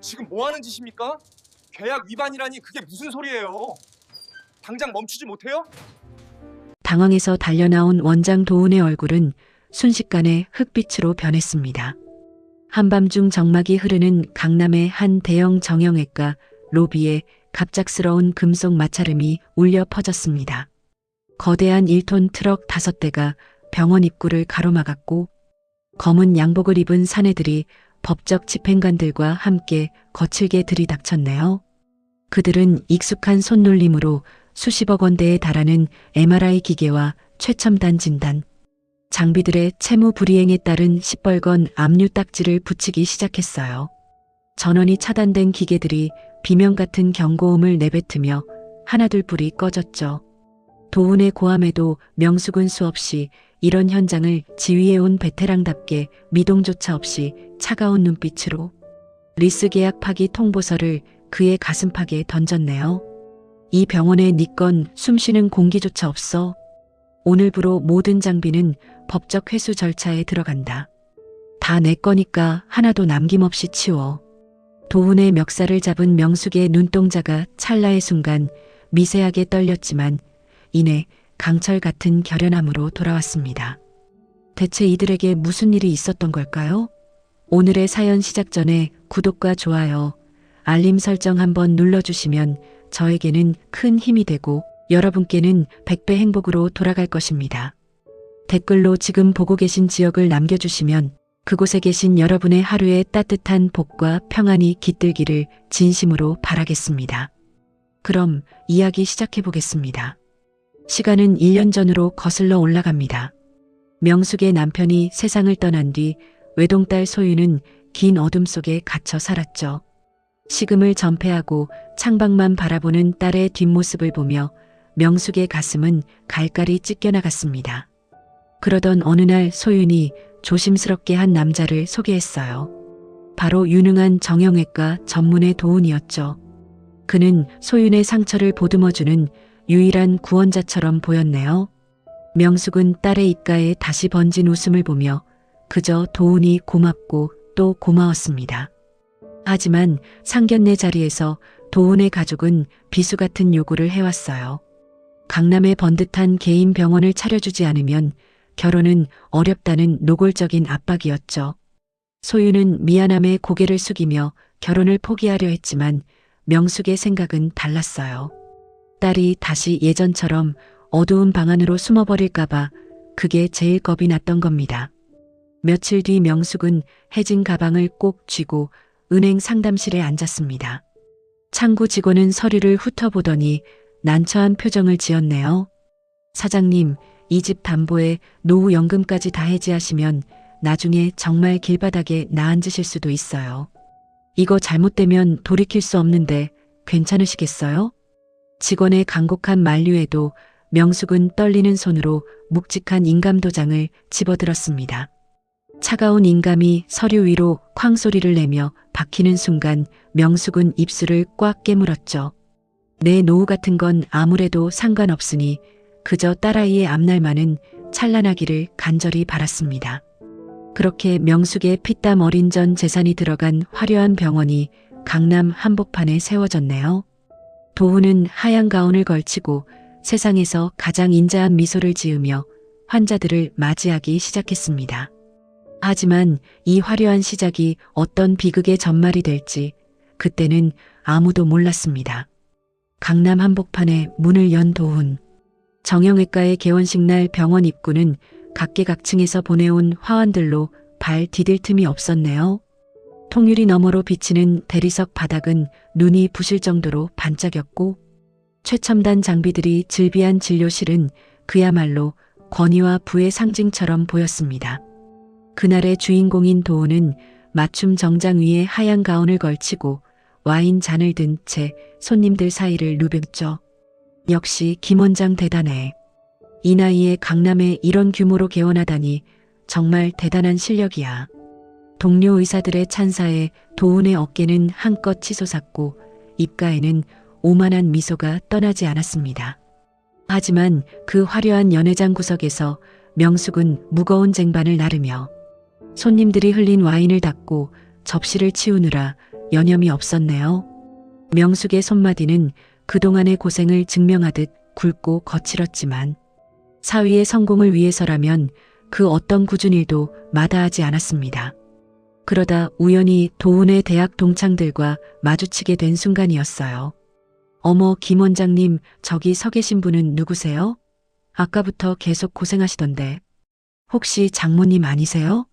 지금 뭐 하는 짓입니까? 계약 위반이라니 그게 무슨 소리예요? 당장 멈추지 못해요? 당황해서 달려나온 원장 도훈의 얼굴은 순식간에 흑빛으로 변했습니다. 한밤중 정막이 흐르는 강남의 한 대형 정형외과 로비에 갑작스러운 금속 마찰음이 울려 퍼졌습니다. 거대한 1톤 트럭 5대가 병원 입구를 가로막았고 검은 양복을 입은 사내들이 법적 집행관들과 함께 거칠게 들이닥쳤네요. 그들은 익숙한 손놀림으로 수십억 원대에 달하는 MRI 기계와 최첨단 진단, 장비들의 채무 불이행에 따른 시뻘건 압류 딱지를 붙이기 시작했어요. 전원이 차단된 기계들이 비명 같은 경고음을 내뱉으며 하나둘 불이 꺼졌죠. 도훈의 고함에도 명숙은 수없이 이런 현장을 지휘해온 베테랑답게 미동조차 없이 차가운 눈빛으로 리스 계약 파기 통보서를 그의 가슴팍에 던졌네요. 이 병원에 네 건 숨쉬는 공기조차 없어. 오늘부로 모든 장비는 법적 회수 절차에 들어간다. 다 내 거니까 하나도 남김없이 치워. 도훈의 멱살을 잡은 명숙의 눈동자가 찰나의 순간 미세하게 떨렸지만 이내 강철 같은 결연함으로 돌아왔습니다. 대체 이들에게 무슨 일이 있었던 걸까요? 오늘의 사연 시작 전에 구독과 좋아요, 알림 설정 한번 눌러주시면 저에게는 큰 힘이 되고 여러분께는 100배 행복으로 돌아갈 것입니다. 댓글로 지금 보고 계신 지역을 남겨주시면 그곳에 계신 여러분의 하루에 따뜻한 복과 평안이 깃들기를 진심으로 바라겠습니다. 그럼 이야기 시작해 보겠습니다. 시간은 1년 전으로 거슬러 올라갑니다. 명숙의 남편이 세상을 떠난 뒤 외동딸 소유는 긴 어둠 속에 갇혀 살았죠. 식음을 전폐하고 창밖만 바라보는 딸의 뒷모습을 보며 명숙의 가슴은 갈갈이 찢겨나갔습니다. 그러던 어느 날 소윤이 조심스럽게 한 남자를 소개했어요. 바로 유능한 정형외과 전문의 도훈이었죠. 그는 소윤의 상처를 보듬어주는 유일한 구원자처럼 보였네요. 명숙은 딸의 입가에 다시 번진 웃음을 보며 그저 도훈이 고맙고 또 고마웠습니다. 하지만 상견례 자리에서 도훈의 가족은 비수 같은 요구를 해왔어요. 강남의 번듯한 개인 병원을 차려주지 않으면 결혼은 어렵다는 노골적인 압박이었죠. 소유는 미안함에 고개를 숙이며 결혼을 포기하려 했지만 명숙의 생각은 달랐어요. 딸이 다시 예전처럼 어두운 방 안으로 숨어버릴까봐 그게 제일 겁이 났던 겁니다. 며칠 뒤 명숙은 해진 가방을 꼭 쥐고 은행 상담실에 앉았습니다. 창구 직원은 서류를 훑어보더니 난처한 표정을 지었네요. 사장님, 이 집 담보에 노후연금까지 다 해지하시면 나중에 정말 길바닥에 나앉으실 수도 있어요. 이거 잘못되면 돌이킬 수 없는데 괜찮으시겠어요? 직원의 간곡한 만류에도 명숙은 떨리는 손으로 묵직한 인감도장을 집어들었습니다. 차가운 인감이 서류 위로 쾅 소리를 내며 박히는 순간 명숙은 입술을 꽉 깨물었죠. 내 노후 같은 건 아무래도 상관없으니 그저 딸아이의 앞날만은 찬란하기를 간절히 바랐습니다. 그렇게 명숙의 피땀 어린 전 재산이 들어간 화려한 병원이 강남 한복판에 세워졌네요. 도훈은 하얀 가운을 걸치고 세상에서 가장 인자한 미소를 지으며 환자들을 맞이하기 시작했습니다. 하지만 이 화려한 시작이 어떤 비극의 전말이 될지 그때는 아무도 몰랐습니다. 강남 한복판에 문을 연 도훈. 정형외과의 개원식 날 병원 입구는 각계각층에서 보내온 화환들로 발 디딜 틈이 없었네요. 통유리 너머로 비치는 대리석 바닥은 눈이 부실 정도로 반짝였고 최첨단 장비들이 즐비한 진료실은 그야말로 권위와 부의 상징처럼 보였습니다. 그날의 주인공인 도훈은 맞춤 정장 위에 하얀 가운을 걸치고 와인 잔을 든 채 손님들 사이를 누볐죠. 역시 김 원장 대단해. 이 나이에 강남에 이런 규모로 개원하다니 정말 대단한 실력이야. 동료 의사들의 찬사에 도훈의 어깨는 한껏 치솟았고 입가에는 오만한 미소가 떠나지 않았습니다. 하지만 그 화려한 연회장 구석에서 명숙은 무거운 쟁반을 나르며 손님들이 흘린 와인을 닦고 접시를 치우느라 여념이 없었네요. 명숙의 손마디는 그동안의 고생을 증명하듯 굵고 거칠었지만 사위의 성공을 위해서라면 그 어떤 굳은 일도 마다하지 않았습니다. 그러다 우연히 도은의 대학 동창들과 마주치게 된 순간이었어요. 어머, 김 원장님, 저기 서 계신 분은 누구세요? 아까부터 계속 고생하시던데. 혹시 장모님 아니세요?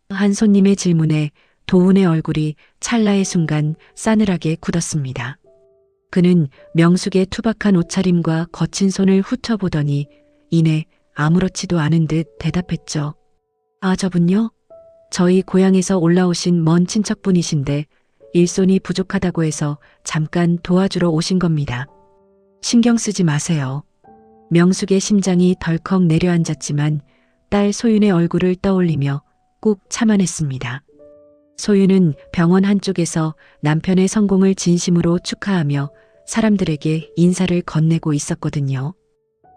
한 손님의 질문에 도은의 얼굴이 찰나의 순간 싸늘하게 굳었습니다. 그는 명숙의 투박한 옷차림과 거친 손을 훑어보더니 이내 아무렇지도 않은 듯 대답했죠. 아, 저분요? 저희 고향에서 올라오신 먼 친척분이신데 일손이 부족하다고 해서 잠깐 도와주러 오신 겁니다. 신경 쓰지 마세요. 명숙의 심장이 덜컥 내려앉았지만 딸 소윤의 얼굴을 떠올리며 꾹 참아냈습니다. 소윤은 병원 한쪽에서 남편의 성공을 진심으로 축하하며 사람들에게 인사를 건네고 있었거든요.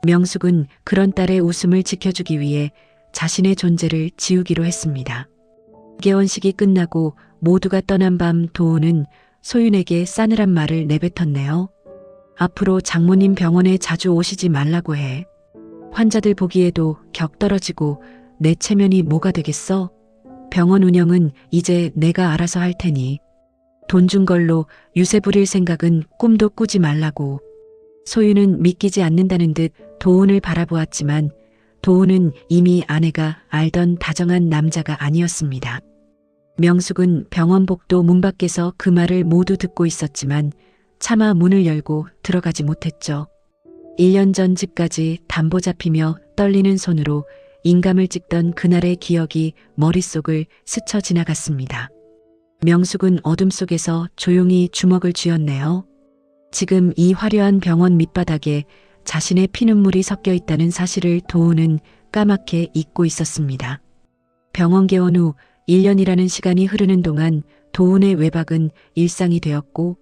명숙은 그런 딸의 웃음을 지켜주기 위해 자신의 존재를 지우기로 했습니다. 개원식이 끝나고 모두가 떠난 밤 도우는 소윤에게 싸늘한 말을 내뱉었네요. 앞으로 장모님 병원에 자주 오시지 말라고 해. 환자들 보기에도 격 떨어지고 내 체면이 뭐가 되겠어? 병원 운영은 이제 내가 알아서 할 테니. 돈 준 걸로 유세 부릴 생각은 꿈도 꾸지 말라고. 소윤은 믿기지 않는다는 듯 도훈을 바라보았지만 도훈은 이미 아내가 알던 다정한 남자가 아니었습니다. 명숙은 병원 복도 문 밖에서 그 말을 모두 듣고 있었지만 차마 문을 열고 들어가지 못했죠. 1년 전 집까지 담보 잡히며 떨리는 손으로 인감을 찍던 그날의 기억이 머릿속을 스쳐 지나갔습니다. 명숙은 어둠 속에서 조용히 주먹을 쥐었네요. 지금 이 화려한 병원 밑바닥에 자신의 피눈물이 섞여 있다는 사실을 도우는 까맣게 잊고 있었습니다. 병원 개원 후 1년이라는 시간이 흐르는 동안 도훈의 외박은 일상이 되었고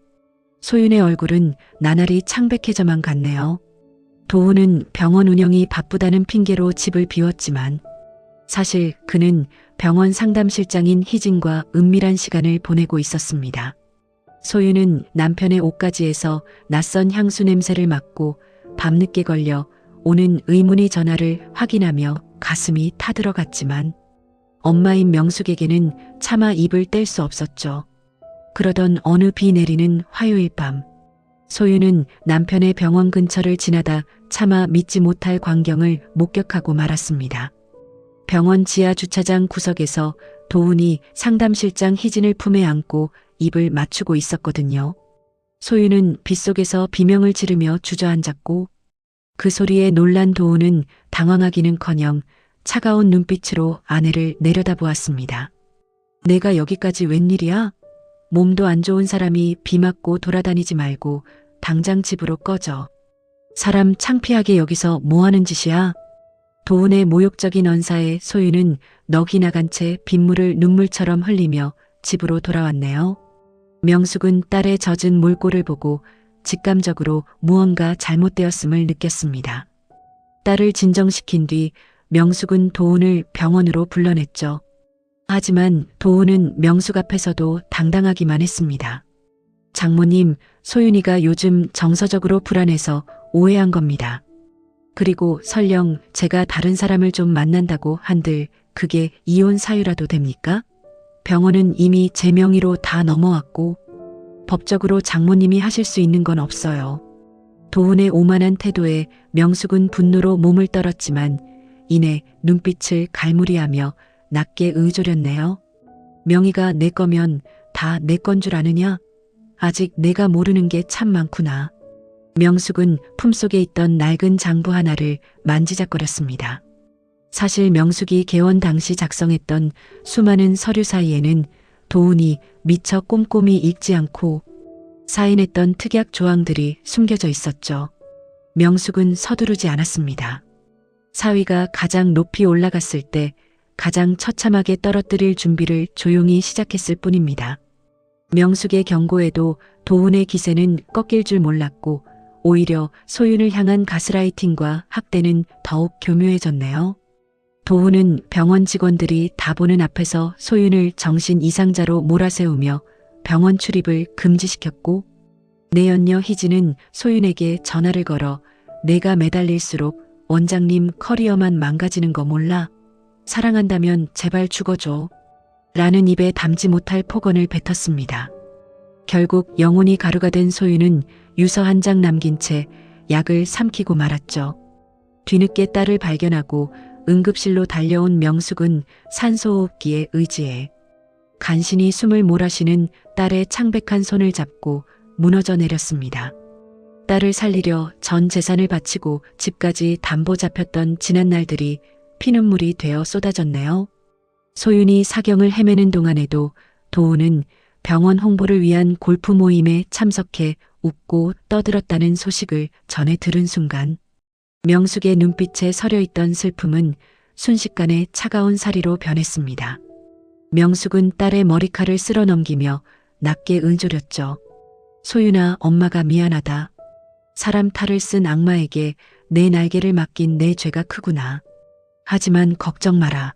소윤의 얼굴은 나날이 창백해져만 갔네요. 도훈은 병원 운영이 바쁘다는 핑계로 집을 비웠지만 사실 그는 병원 상담실장인 희진과 은밀한 시간을 보내고 있었습니다. 소윤은 남편의 옷가지에서 낯선 향수 냄새를 맡고 밤늦게 걸려 오는 의문의 전화를 확인하며 가슴이 타들어갔지만 엄마인 명숙에게는 차마 입을 뗄 수 없었죠. 그러던 어느 비 내리는 화요일 밤 소윤은 남편의 병원 근처를 지나다 차마 믿지 못할 광경을 목격하고 말았습니다. 병원 지하 주차장 구석에서 도훈이 상담실장 희진을 품에 안고 입을 맞추고 있었거든요. 소윤은 빗속에서 비명을 지르며 주저앉았고 그 소리에 놀란 도훈은 당황하기는커녕 차가운 눈빛으로 아내를 내려다보았습니다. 내가 여기까지 웬일이야? 몸도 안 좋은 사람이 비 맞고 돌아다니지 말고 당장 집으로 꺼져. 사람 창피하게 여기서 뭐하는 짓이야? 도훈의 모욕적인 언사에 소윤은 넋이 나간 채 빗물을 눈물처럼 흘리며 집으로 돌아왔네요. 명숙은 딸의 젖은 몰골을 보고 직감적으로 무언가 잘못되었음을 느꼈습니다. 딸을 진정시킨 뒤 명숙은 도훈을 병원으로 불러냈죠. 하지만 도훈은 명숙 앞에서도 당당하기만 했습니다. 장모님, 소윤이가 요즘 정서적으로 불안해서 오해한 겁니다. 그리고 설령 제가 다른 사람을 좀 만난다고 한들 그게 이혼 사유라도 됩니까? 병원은 이미 제 명의로 다 넘어왔고 법적으로 장모님이 하실 수 있는 건 없어요. 도훈의 오만한 태도에 명숙은 분노로 몸을 떨었지만 이내 눈빛을 갈무리하며 낮게 의조렸네요. 명의가 내 거면 다 내 건 줄 아느냐? 아직 내가 모르는 게 참 많구나. 명숙은 품속에 있던 낡은 장부 하나를 만지작거렸습니다. 사실 명숙이 개원 당시 작성했던 수많은 서류 사이에는 도훈이 미처 꼼꼼히 읽지 않고 사인했던 특약 조항들이 숨겨져 있었죠. 명숙은 서두르지 않았습니다. 사위가 가장 높이 올라갔을 때 가장 처참하게 떨어뜨릴 준비를 조용히 시작했을 뿐입니다. 명숙의 경고에도 도훈의 기세는 꺾일 줄 몰랐고 오히려 소윤을 향한 가스라이팅과 학대는 더욱 교묘해졌네요. 도훈은 병원 직원들이 다 보는 앞에서 소윤을 정신 이상자로 몰아세우며 병원 출입을 금지시켰고 내연녀 희진은 소윤에게 전화를 걸어 내가 매달릴수록 원장님 커리어만 망가지는 거 몰라? 사랑한다면 제발 죽어줘. 라는 입에 담지 못할 폭언을 뱉었습니다. 결국 영혼이 가루가 된 소윤은 유서 한 장 남긴 채 약을 삼키고 말았죠. 뒤늦게 딸을 발견하고 응급실로 달려온 명숙은 산소호흡기에 의지해 간신히 숨을 몰아쉬는 딸의 창백한 손을 잡고 무너져 내렸습니다. 딸을 살리려 전 재산을 바치고 집까지 담보 잡혔던 지난 날들이 피눈물이 되어 쏟아졌네요. 소윤이 사경을 헤매는 동안에도 도우는 병원 홍보를 위한 골프 모임에 참석해 웃고 떠들었다는 소식을 전해 들은 순간 명숙의 눈빛에 서려있던 슬픔은 순식간에 차가운 사리로 변했습니다. 명숙은 딸의 머리칼을 쓸어 넘기며 낮게 응조렸죠. 소윤아, 엄마가 미안하다. 사람 탈을 쓴 악마에게 내 날개를 맡긴 내 죄가 크구나. 하지만 걱정 마라.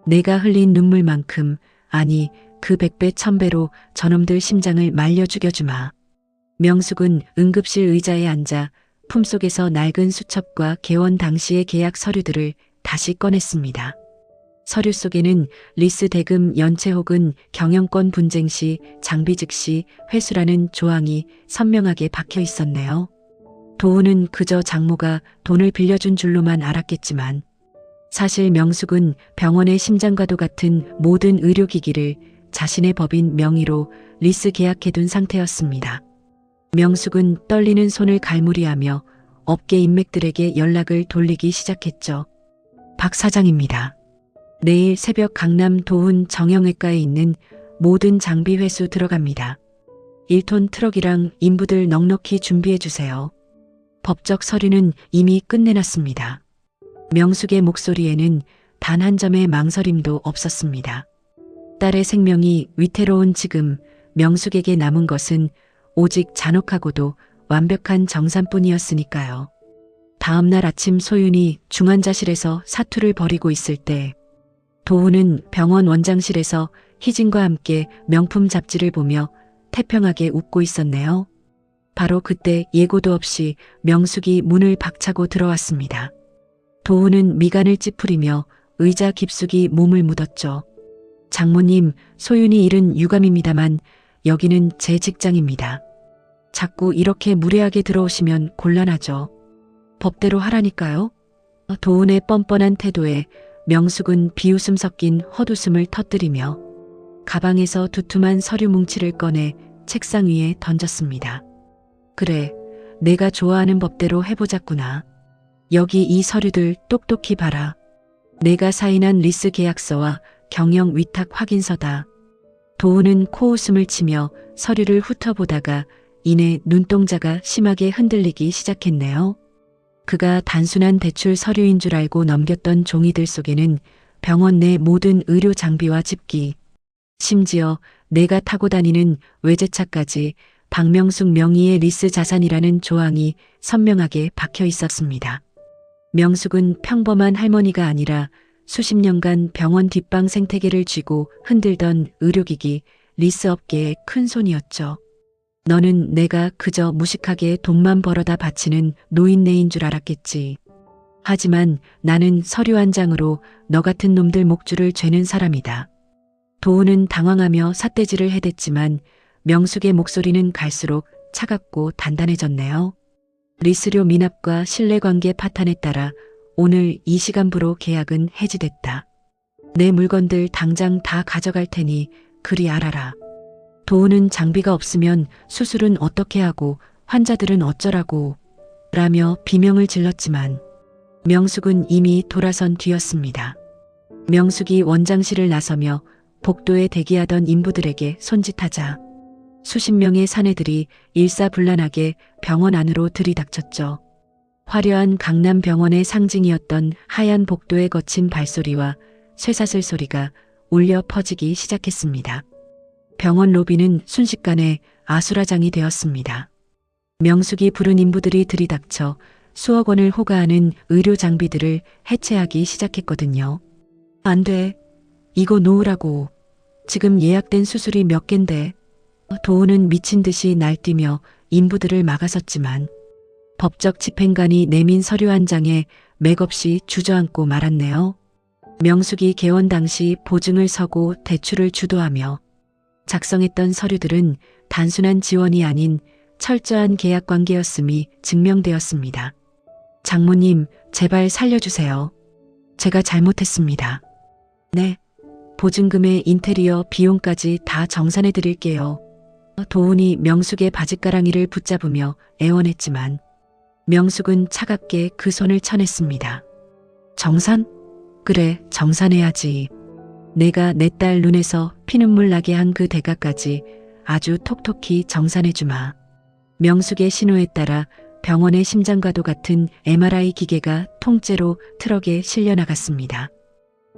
내가 흘린 눈물만큼, 아니 그 100배 1000배로 저놈들 심장을 말려 죽여주마. 명숙은 응급실 의자에 앉아 품속에서 낡은 수첩과 개원 당시의 계약 서류들을 다시 꺼냈습니다. 서류 속에는 리스 대금 연체 혹은 경영권 분쟁 시 장비 즉시 회수라는 조항이 선명하게 박혀 있었네요. 도우는 그저 장모가 돈을 빌려준 줄로만 알았겠지만 사실 명숙은 병원의 심장과도 같은 모든 의료기기를 자신의 법인 명의로 리스 계약해둔 상태였습니다. 명숙은 떨리는 손을 갈무리하며 업계 인맥들에게 연락을 돌리기 시작했죠. 박 사장입니다. 내일 새벽 강남 도훈 정형외과에 있는 모든 장비 회수 들어갑니다. 1톤 트럭이랑 인부들 넉넉히 준비해 주세요. 법적 서류는 이미 끝내놨습니다. 명숙의 목소리에는 단 한 점의 망설임도 없었습니다. 딸의 생명이 위태로운 지금 명숙에게 남은 것은 오직 잔혹하고도 완벽한 정산뿐이었으니까요. 다음 날 아침 소윤이 중환자실에서 사투를 벌이고 있을 때 도훈은 병원 원장실에서 희진과 함께 명품 잡지를 보며 태평하게 웃고 있었네요. 바로 그때 예고도 없이 명숙이 문을 박차고 들어왔습니다. 도훈은 미간을 찌푸리며 의자 깊숙이 몸을 묻었죠. 장모님, 소윤이 일은 유감입니다만 여기는 제 직장입니다. 자꾸 이렇게 무례하게 들어오시면 곤란하죠. 법대로 하라니까요. 도훈의 뻔뻔한 태도에 명숙은 비웃음 섞인 헛웃음을 터뜨리며 가방에서 두툼한 서류 뭉치를 꺼내 책상 위에 던졌습니다. 그래, 내가 좋아하는 법대로 해보자꾸나. 여기 이 서류들 똑똑히 봐라. 내가 사인한 리스 계약서와 경영 위탁 확인서다. 도훈은 코웃음을 치며 서류를 훑어보다가 이내 눈동자가 심하게 흔들리기 시작했네요. 그가 단순한 대출 서류인 줄 알고 넘겼던 종이들 속에는 병원 내 모든 의료 장비와 집기, 심지어 내가 타고 다니는 외제차까지 박명숙 명의의 리스 자산이라는 조항이 선명하게 박혀 있었습니다. 명숙은 평범한 할머니가 아니라 수십 년간 병원 뒷방 생태계를 쥐고 흔들던 의료기기 리스 업계의 큰손이었죠. 너는 내가 그저 무식하게 돈만 벌어다 바치는 노인네인 줄 알았겠지. 하지만 나는 서류 한 장으로 너 같은 놈들 목줄을 죄는 사람이다. 도훈은 당황하며 삿대질을 해댔지만 명숙의 목소리는 갈수록 차갑고 단단해졌네요. 리스료 미납과 신뢰관계 파탄에 따라 오늘 이 시간부로 계약은 해지됐다. 내 물건들 당장 다 가져갈 테니 그리 알아라. 도우는 장비가 없으면 수술은 어떻게 하고 환자들은 어쩌라고 라며 비명을 질렀지만 명숙은 이미 돌아선 뒤였습니다. 명숙이 원장실을 나서며 복도에 대기하던 인부들에게 손짓하자 수십 명의 사내들이 일사불란하게 병원 안으로 들이닥쳤죠. 화려한 강남병원의 상징이었던 하얀 복도에 거친 발소리와 쇠사슬 소리가 울려 퍼지기 시작했습니다. 병원 로비는 순식간에 아수라장이 되었습니다. 명숙이 부른 인부들이 들이닥쳐 수억 원을 호가하는 의료 장비들을 해체하기 시작했거든요. 안 돼. 이거 놓으라고. 지금 예약된 수술이 몇 갠데. 도우는 미친 듯이 날뛰며 인부들을 막아섰지만 법적 집행관이 내민 서류 한 장에 맥없이 주저앉고 말았네요. 명숙이 개원 당시 보증을 서고 대출을 주도하며 작성했던 서류들은 단순한 지원이 아닌 철저한 계약 관계였음이 증명되었습니다. 장모님, 제발 살려주세요. 제가 잘못했습니다. 네, 보증금에 인테리어 비용까지 다 정산해 드릴게요. 도훈이 명숙의 바짓가랑이를 붙잡으며 애원했지만 명숙은 차갑게 그 손을 쳐냈습니다. 정산? 그래, 정산해야지. 내가 내 딸 눈에서 피눈물 나게 한 그 대가까지 아주 톡톡히 정산해주마. 명숙의 신호에 따라 병원의 심장과도 같은 MRI 기계가 통째로 트럭에 실려 나갔습니다.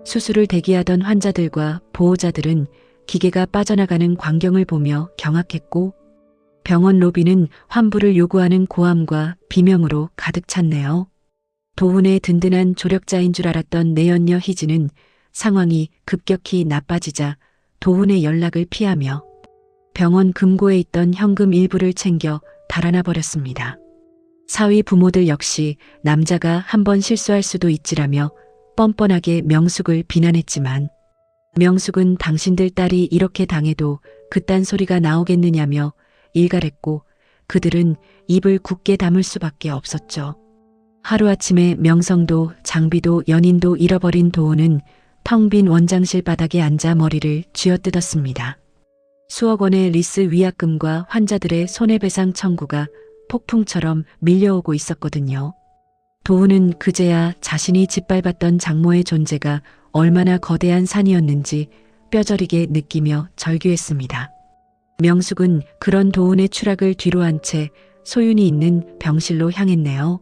수술을 대기하던 환자들과 보호자들은 기계가 빠져나가는 광경을 보며 경악했고 병원 로비는 환부를 요구하는 고함과 비명으로 가득 찼네요. 도훈의 든든한 조력자인 줄 알았던 내연녀 희진은 상황이 급격히 나빠지자 도훈의 연락을 피하며 병원 금고에 있던 현금 일부를 챙겨 달아나 버렸습니다. 사위 부모들 역시 남자가 한번 실수할 수도 있지라며 뻔뻔하게 명숙을 비난했지만 명숙은 당신들 딸이 이렇게 당해도 그딴 소리가 나오겠느냐며 일갈했고 그들은 입을 굳게 다물 수밖에 없었죠. 하루아침에 명성도 장비도 연인도 잃어버린 도훈은 텅 빈 원장실 바닥에 앉아 머리를 쥐어뜯었습니다. 수억 원의 리스 위약금과 환자들의 손해배상 청구가 폭풍처럼 밀려오고 있었거든요. 도훈은 그제야 자신이 짓밟았던 장모의 존재가 얼마나 거대한 산이었는지 뼈저리게 느끼며 절규했습니다. 명숙은 그런 도훈의 추락을 뒤로한 채 소윤이 있는 병실로 향했네요.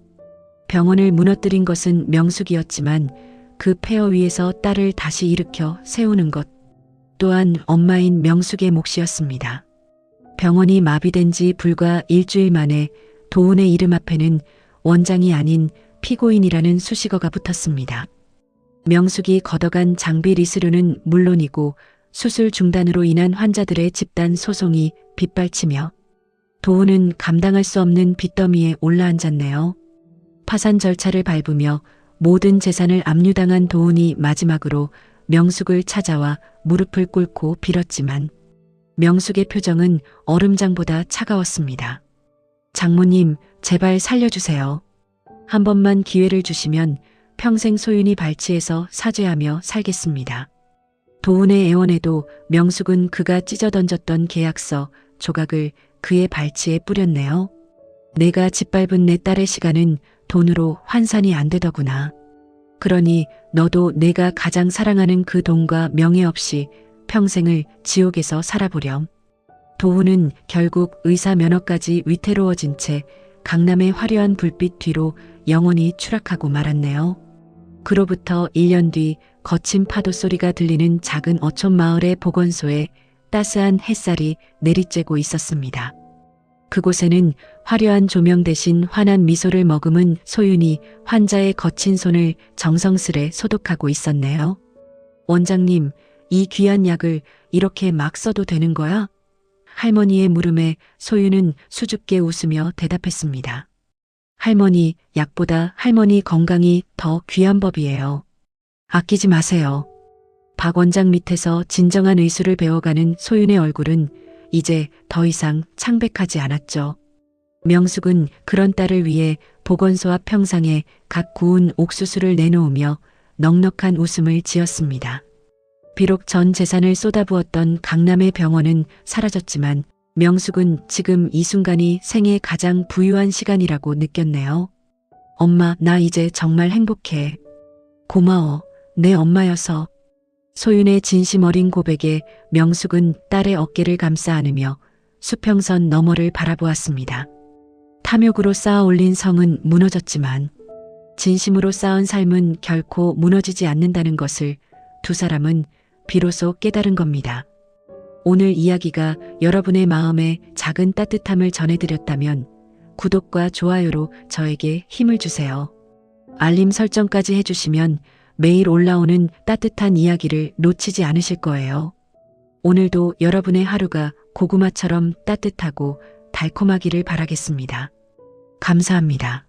병원을 무너뜨린 것은 명숙이었지만 그 폐허 위에서 딸을 다시 일으켜 세우는 것 또한 엄마인 명숙의 몫이었습니다. 병원이 마비된 지 불과 일주일 만에 도훈의 이름 앞에는 원장이 아닌 피고인이라는 수식어가 붙었습니다. 명숙이 걷어간 장비 리스료는 물론이고 수술 중단으로 인한 환자들의 집단 소송이 빗발치며 도훈은 감당할 수 없는 빚더미에 올라앉았네요. 파산 절차를 밟으며 모든 재산을 압류당한 도훈이 마지막으로 명숙을 찾아와 무릎을 꿇고 빌었지만 명숙의 표정은 얼음장보다 차가웠습니다. 장모님, 제발 살려주세요. 한 번만 기회를 주시면 평생 소윤이 발치해서 사죄하며 살겠습니다. 도훈의 애원에도 명숙은 그가 찢어던졌던 계약서 조각을 그의 발치에 뿌렸네요. 내가 짓밟은 내 딸의 시간은 돈으로 환산이 안 되더구나. 그러니 너도 내가 가장 사랑하는 그 돈과 명예 없이 평생을 지옥에서 살아보렴. 도훈은 결국 의사 면허까지 위태로워진 채 강남의 화려한 불빛 뒤로 영원히 추락하고 말았네요. 그로부터 1년 뒤 거친 파도 소리가 들리는 작은 어촌 마을의 보건소에 따스한 햇살이 내리쬐고 있었습니다. 그곳에는 화려한 조명 대신 환한 미소를 머금은 소윤이 환자의 거친 손을 정성스레 소독하고 있었네요. 원장님, 이 귀한 약을 이렇게 막 써도 되는 거야? 할머니의 물음에 소윤은 수줍게 웃으며 대답했습니다. 할머니, 약보다 할머니 건강이 더 귀한 법이에요. 아끼지 마세요. 박 원장 밑에서 진정한 의술을 배워가는 소윤의 얼굴은 이제 더 이상 창백하지 않았죠. 명숙은 그런 딸을 위해 보건소 앞 평상에 각 구운 옥수수를 내놓으며 넉넉한 웃음을 지었습니다. 비록 전 재산을 쏟아부었던 강남의 병원은 사라졌지만 명숙은 지금 이 순간이 생애 가장 부유한 시간이라고 느꼈네요. 엄마, 나 이제 정말 행복해. 고마워, 내 엄마여서. 소윤의 진심 어린 고백에 명숙은 딸의 어깨를 감싸 안으며 수평선 너머를 바라보았습니다. 탐욕으로 쌓아 올린 성은 무너졌지만 진심으로 쌓은 삶은 결코 무너지지 않는다는 것을 두 사람은 비로소 깨달은 겁니다. 오늘 이야기가 여러분의 마음에 작은 따뜻함을 전해드렸다면 구독과 좋아요로 저에게 힘을 주세요. 알림 설정까지 해주시면 매일 올라오는 따뜻한 이야기를 놓치지 않으실 거예요. 오늘도 여러분의 하루가 고구마처럼 따뜻하고 달콤하기를 바라겠습니다. 감사합니다.